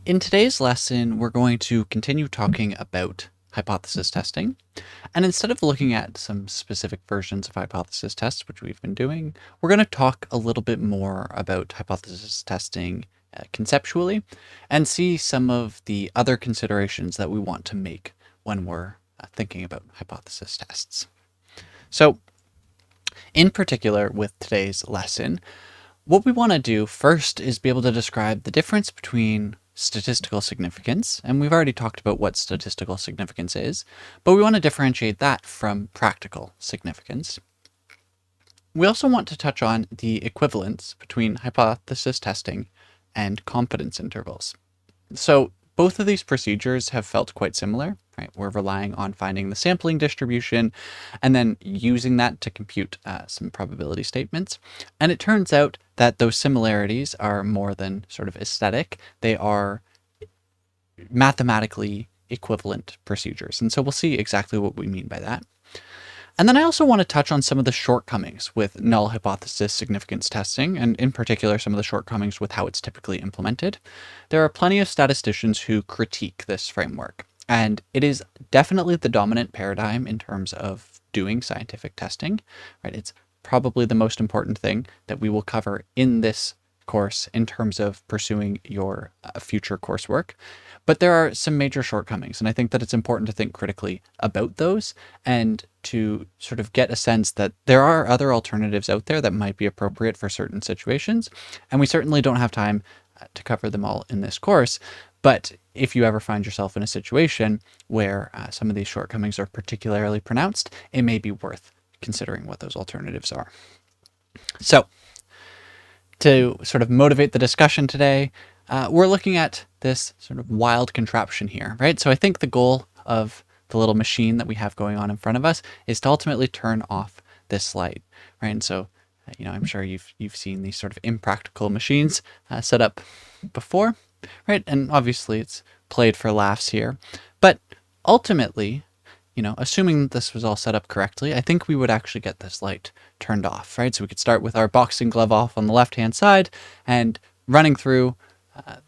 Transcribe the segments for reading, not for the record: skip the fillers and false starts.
In today's lesson, we're going to continue talking about hypothesis testing. And instead of looking at some specific versions of hypothesis tests, which we've been doing, we're going to talk a little bit more about hypothesis testing conceptually and see some of the other considerations that we want to make when we're thinking about hypothesis tests. So, in particular, with today's lesson, what we want to do first is be able to describe the difference between statistical significance, and we've already talked about what statistical significance is, but we want to differentiate that from practical significance. We also want to touch on the equivalence between hypothesis testing and confidence intervals. So both of these procedures have felt quite similar, right? We're relying on finding the sampling distribution and then using that to compute some probability statements. And it turns out that those similarities are more than sort of aesthetic. They are mathematically equivalent procedures. And so we'll see exactly what we mean by that. And then I also want to touch on some of the shortcomings with null hypothesis significance testing, and in particular, some of the shortcomings with how it's typically implemented. There are plenty of statisticians who critique this framework, and it is definitely the dominant paradigm in terms of doing scientific testing, right? It's probably the most important thing that we will cover in this course in terms of pursuing your future coursework. But there are some major shortcomings, and I think that it's important to think critically about those and to sort of get a sense that there are other alternatives out there that might be appropriate for certain situations. And we certainly don't have time to cover them all in this course. But if you ever find yourself in a situation where some of these shortcomings are particularly pronounced, it may be worth considering what those alternatives are. So, to sort of motivate the discussion today, we're looking at this sort of wild contraption here, right? So I think the goal of the little machine that we have going on in front of us is to ultimately turn off this light, right? And so, I'm sure you've seen these sort of impractical machines set up before, right? And obviously it's played for laughs here, but ultimately, assuming that this was all set up correctly, I think we would actually get this light turned off, right? So we could start with our boxing glove off on the left-hand side, and running through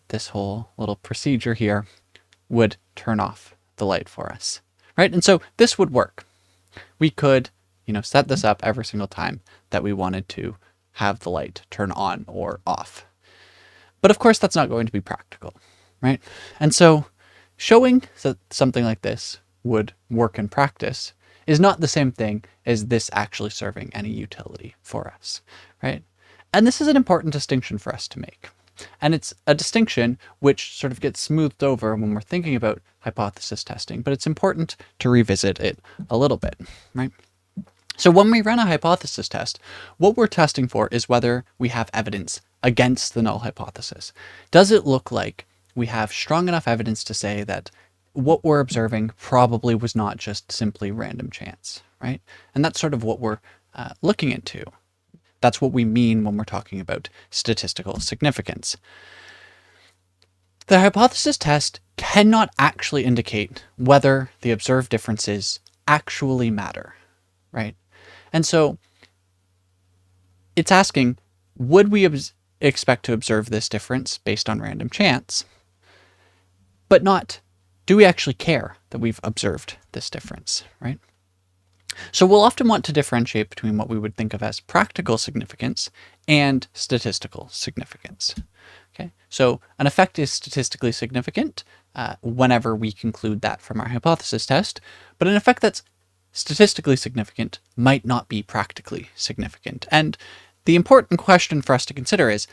this whole little procedure here would turn off the light for us, right? And so this would work. We could, set this up every single time that we wanted to have the light turn on or off. But of course, that's not going to be practical, right? And so showing that something like this would work in practice is not the same thing as this actually serving any utility for us, right? And this is an important distinction for us to make. And it's a distinction which sort of gets smoothed over when we're thinking about hypothesis testing, but it's important to revisit it a little bit, right? So when we run a hypothesis test, what we're testing for is whether we have evidence against the null hypothesis. Does it look like we have strong enough evidence to say that what we're observing probably was not just simply random chance, right? And that's sort of what we're looking into. That's what we mean when we're talking about statistical significance. The hypothesis test cannot actually indicate whether the observed differences actually matter, right? And so it's asking, would we expect to observe this difference based on random chance, but not, do we actually care that we've observed this difference, right? So we'll often want to differentiate between what we would think of as practical significance and statistical significance. Okay, so an effect is statistically significant whenever we conclude that from our hypothesis test, but an effect that's statistically significant might not be practically significant. And the important question for us to consider is,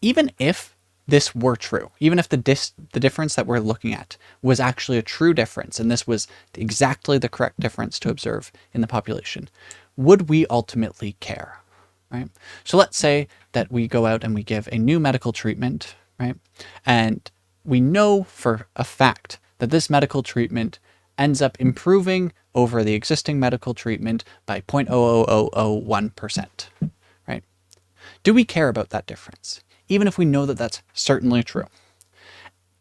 even if this were true, even if the difference that we're looking at was actually a true difference, and this was exactly the correct difference to observe in the population, would we ultimately care, right? So let's say that we go out and we give a new medical treatment, right? And we know for a fact that this medical treatment ends up improving over the existing medical treatment by 0.00001%, right? Do we care about that difference, even if we know that that's certainly true?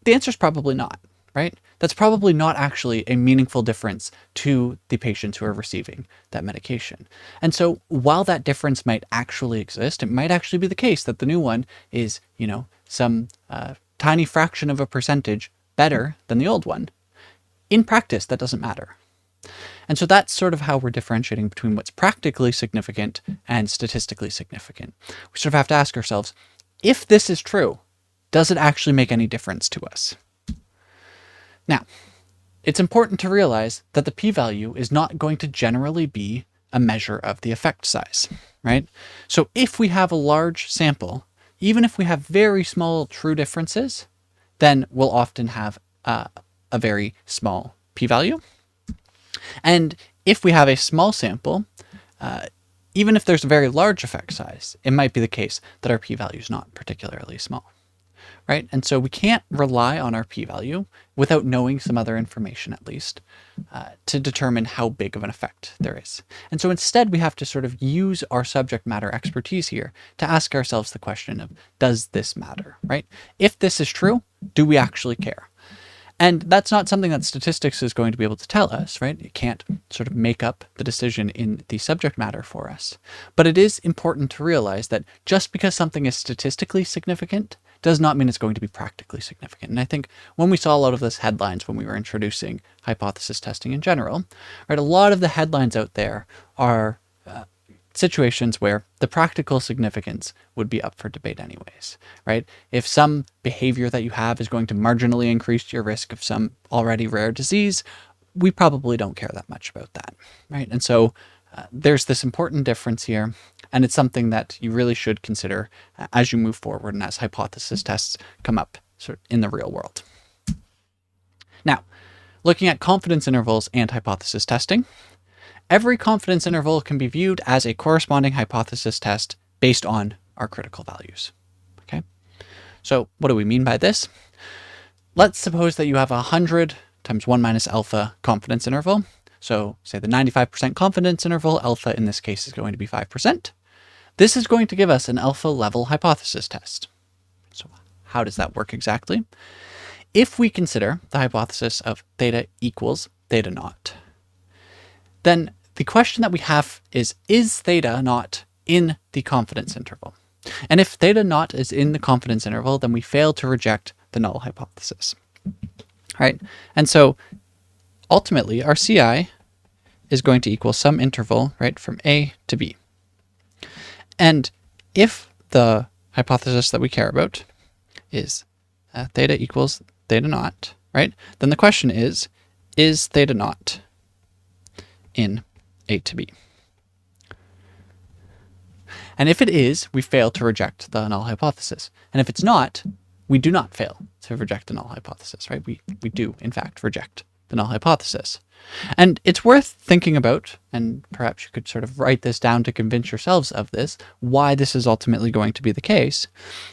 The answer is probably not, right? That's probably not actually a meaningful difference to the patients who are receiving that medication. And so while that difference might actually exist, it might actually be the case that the new one is, some tiny fraction of a percentage better than the old one. In practice, that doesn't matter. And so that's sort of how we're differentiating between what's practically significant and statistically significant. We sort of have to ask ourselves, if this is true, does it actually make any difference to us? Now, it's important to realize that the p-value is not going to generally be a measure of the effect size, right? So if we have a large sample, even if we have very small true differences, then we'll often have a very small p-value. And if we have a small sample, even if there's a very large effect size, it might be the case that our p-value is not particularly small, right? And so we can't rely on our p-value without knowing some other information at least to determine how big of an effect there is. And so instead we have to sort of use our subject matter expertise here to ask ourselves the question of, does this matter, right? If this is true, do we actually care? And that's not something that statistics is going to be able to tell us, right? It can't sort of make up the decision in the subject matter for us. But it is important to realize that just because something is statistically significant does not mean it's going to be practically significant. And I think when we saw a lot of those headlines when we were introducing hypothesis testing in general, right, a lot of the headlines out there are situations where the practical significance would be up for debate anyways, right? If some behavior that you have is going to marginally increase your risk of some already rare disease, we probably don't care that much about that, right? And so there's this important difference here, and it's something that you really should consider as you move forward and as hypothesis tests come up sort of in the real world. Now, looking at confidence intervals and hypothesis testing, every confidence interval can be viewed as a corresponding hypothesis test based on our critical values. Okay, so what do we mean by this? Let's suppose that you have 100 times 1 minus alpha confidence interval. So say the 95% confidence interval, alpha in this case is going to be 5%. This is going to give us an alpha level hypothesis test. So how does that work exactly? If we consider the hypothesis of theta equals theta naught, then the question that we have is theta naught in the confidence interval? And if theta naught is in the confidence interval, then we fail to reject the null hypothesis, right? And so ultimately our CI is going to equal some interval, right, from A to B. And if the hypothesis that we care about is theta equals theta naught, right, then the question is theta naught in A to B? And if it is, we fail to reject the null hypothesis. And if it's not, we do not fail to reject the null hypothesis, right? We do, in fact, reject the null hypothesis. And it's worth thinking about, and perhaps you could sort of write this down to convince yourselves of this, why this is ultimately going to be the case.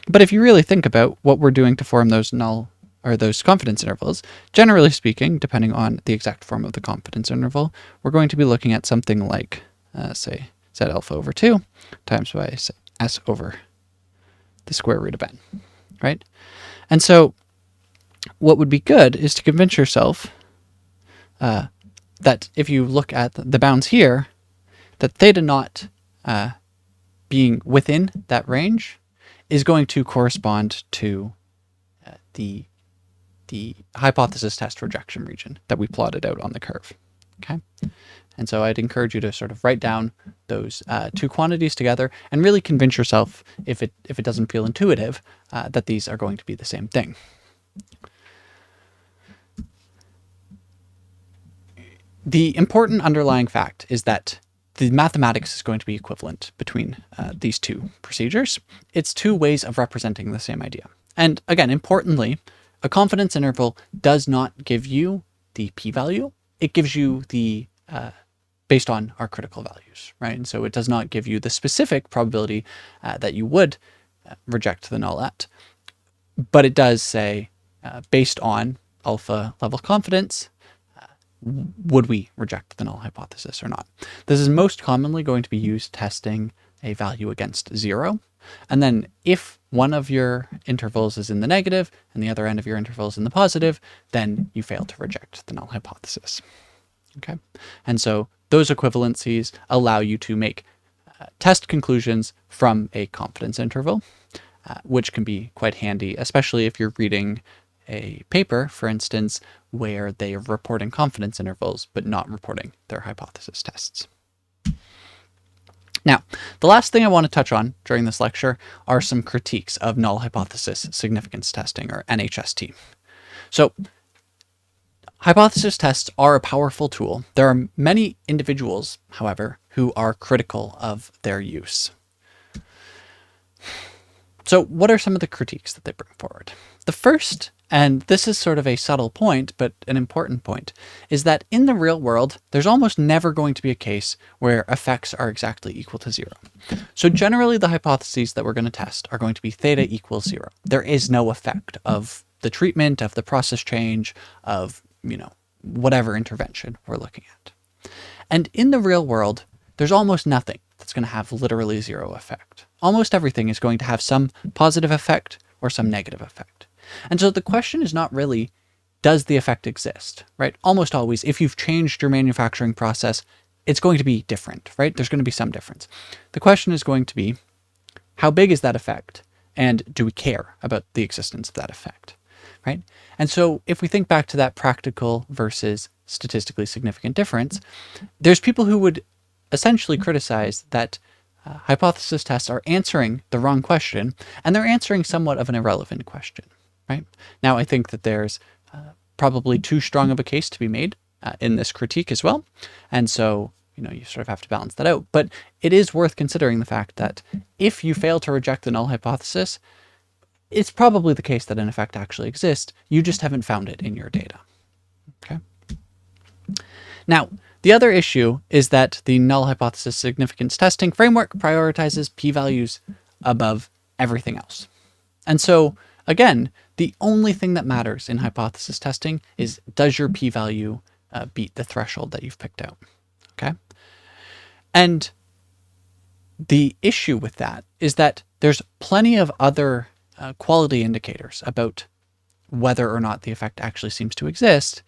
But if you really think about what we're doing to form those null or those confidence intervals, generally speaking, depending on the exact form of the confidence interval, we're going to be looking at something like, say, z alpha over 2 times by say, s over the square root of n, right? And so what would be good is to convince yourself that if you look at the bounds here, that theta naught being within that range is going to correspond to the hypothesis test rejection region that we plotted out on the curve, okay? And so I'd encourage you to sort of write down those two quantities together and really convince yourself, if it doesn't feel intuitive, that these are going to be the same thing. The important underlying fact is that the mathematics is going to be equivalent between these two procedures. It's two ways of representing the same idea. And again, importantly, a confidence interval does not give you the p-value. It gives you the based on our critical values, right? And so it does not give you the specific probability that you would reject the null at, but it does say, based on alpha level confidence, would we reject the null hypothesis or not? This is most commonly going to be used testing a value against 0. And then if one of your intervals is in the negative and the other end of your interval is in the positive, then you fail to reject the null hypothesis. Okay, and so those equivalencies allow you to make test conclusions from a confidence interval. which can be quite handy, especially if you're reading a paper, for instance, where they are reporting confidence intervals but not reporting their hypothesis tests. Now, the last thing I want to touch on during this lecture are some critiques of null hypothesis significance testing, or NHST. So, hypothesis tests are a powerful tool. There are many individuals, however, who are critical of their use. So what are some of the critiques that they bring forward? The first, and this is sort of a subtle point, but an important point, is that in the real world, there's almost never going to be a case where effects are exactly equal to 0. So generally the hypotheses that we're going to test are going to be theta equals 0. There is no effect of the treatment, of the process change, of, whatever intervention we're looking at. And in the real world, there's almost nothing that's going to have literally 0 effect. Almost everything is going to have some positive effect or some negative effect. And so the question is not really, does the effect exist, right? Almost always, if you've changed your manufacturing process, it's going to be different, right? There's going to be some difference. The question is going to be, how big is that effect? And do we care about the existence of that effect, right? And so if we think back to that practical versus statistically significant difference, there's people who would essentially criticize that hypothesis tests are answering the wrong question, and they're answering somewhat of an irrelevant question, right? Now, I think that there's probably too strong of a case to be made in this critique as well. And so, you sort of have to balance that out. But it is worth considering the fact that if you fail to reject the null hypothesis, it's probably the case that an effect actually exists. You just haven't found it in your data. Okay. Now, the other issue is that the null hypothesis significance testing framework prioritizes p-values above everything else. And so, again, the only thing that matters in hypothesis testing is, does your p-value beat the threshold that you've picked out? Okay? And the issue with that is that there's plenty of other quality indicators about whether or not the effect actually seems to exist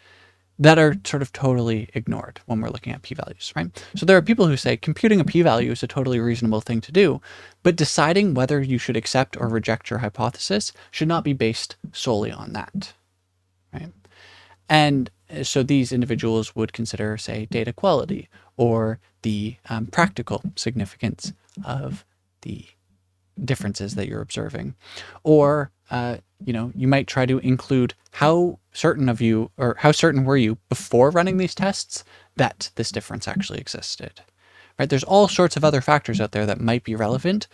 that are sort of totally ignored when we're looking at p-values, right? So there are people who say computing a p-value is a totally reasonable thing to do, but deciding whether you should accept or reject your hypothesis should not be based solely on that, right? And so these individuals would consider, say, data quality or the practical significance of the differences that you're observing, or you might try to include how certain were you before running these tests that this difference actually existed, right? There's all sorts of other factors out there that might be relevant,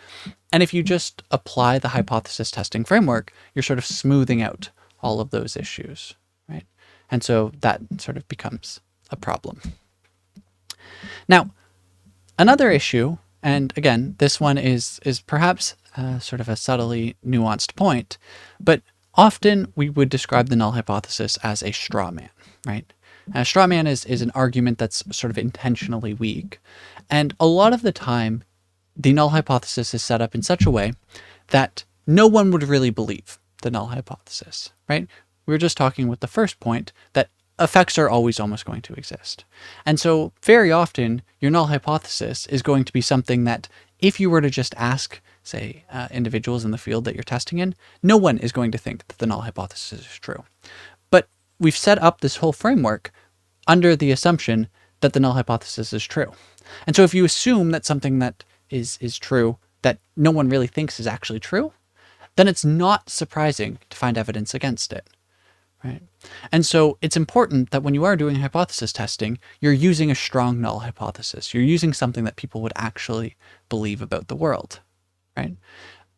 and if you just apply the hypothesis testing framework, you're sort of smoothing out all of those issues, right? And so that sort of becomes a problem. Now, another issue, and again, this one is perhaps sort of a subtly nuanced point, but often we would describe the null hypothesis as a straw man, right? A straw man is an argument that's sort of intentionally weak. And a lot of the time, the null hypothesis is set up in such a way that no one would really believe the null hypothesis, right? We were just talking with the first point that effects are always almost going to exist. And so very often, your null hypothesis is going to be something that if you were to just ask, say, individuals in the field that you're testing in, no one is going to think that the null hypothesis is true. But we've set up this whole framework under the assumption that the null hypothesis is true. And so if you assume that something that is true that no one really thinks is actually true, then it's not surprising to find evidence against it, right? And so it's important that when you are doing hypothesis testing, you're using a strong null hypothesis. You're using something that people would actually believe about the world, right?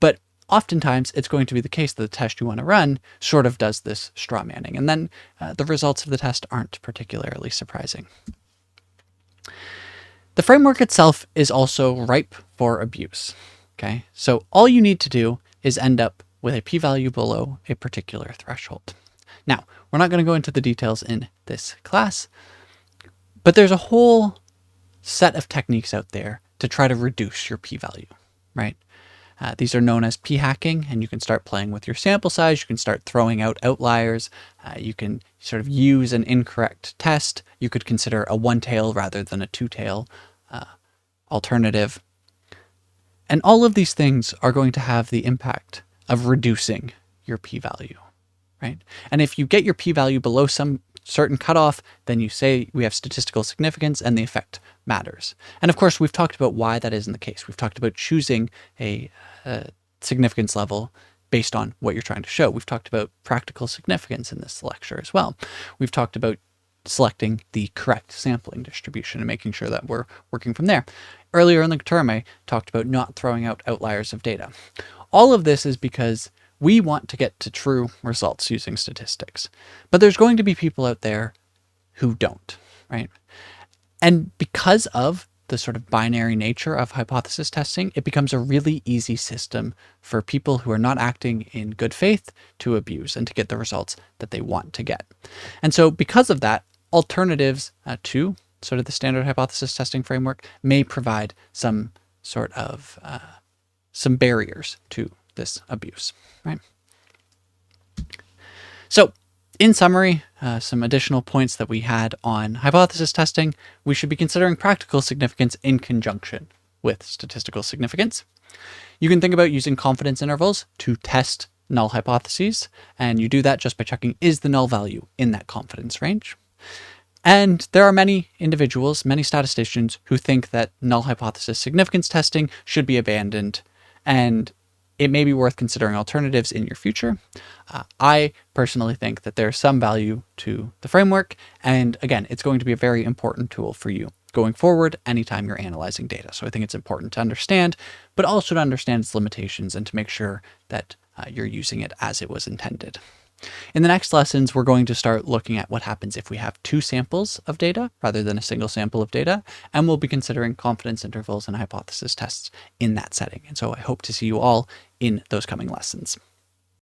But oftentimes it's going to be the case that the test you want to run sort of does this straw manning, and then the results of the test aren't particularly surprising. The framework itself is also ripe for abuse, okay? So all you need to do is end up with a p-value below a particular threshold. Now, we're not going to go into the details in this class, but there's a whole set of techniques out there to try to reduce your p-value, right? These are known as p-hacking, and you can start playing with your sample size. You can start throwing out outliers. You can sort of use an incorrect test. You could consider a one-tail rather than a two-tail alternative. And all of these things are going to have the impact of reducing your p-value, right? And if you get your p-value below some certain cutoff, then you say we have statistical significance and the effect matters. And of course, we've talked about why that isn't the case. We've talked about choosing a significance level based on what you're trying to show. We've talked about practical significance in this lecture as well. We've talked about selecting the correct sampling distribution and making sure that we're working from there. Earlier in the term, I talked about not throwing out outliers of data. All of this is because we want to get to true results using statistics, but there's going to be people out there who don't, right? And because of the sort of binary nature of hypothesis testing, it becomes a really easy system for people who are not acting in good faith to abuse and to get the results that they want to get. And so because of that, alternatives to sort of the standard hypothesis testing framework may provide some sort of some barriers to this abuse, right? So in summary, some additional points that we had on hypothesis testing: we should be considering practical significance in conjunction with statistical significance. You can think about using confidence intervals to test null hypotheses, and you do that just by checking, is the null value in that confidence range? And there are many individuals, many statisticians, who think that null hypothesis significance testing should be abandoned, and it may be worth considering alternatives in your future. I personally think that there's some value to the framework, and again, it's going to be a very important tool for you going forward anytime you're analyzing data. So I think it's important to understand, but also to understand its limitations and to make sure that you're using it as it was intended. In the next lessons, we're going to start looking at what happens if we have two samples of data rather than a single sample of data, and we'll be considering confidence intervals and hypothesis tests in that setting. And so I hope to see you all in those coming lessons.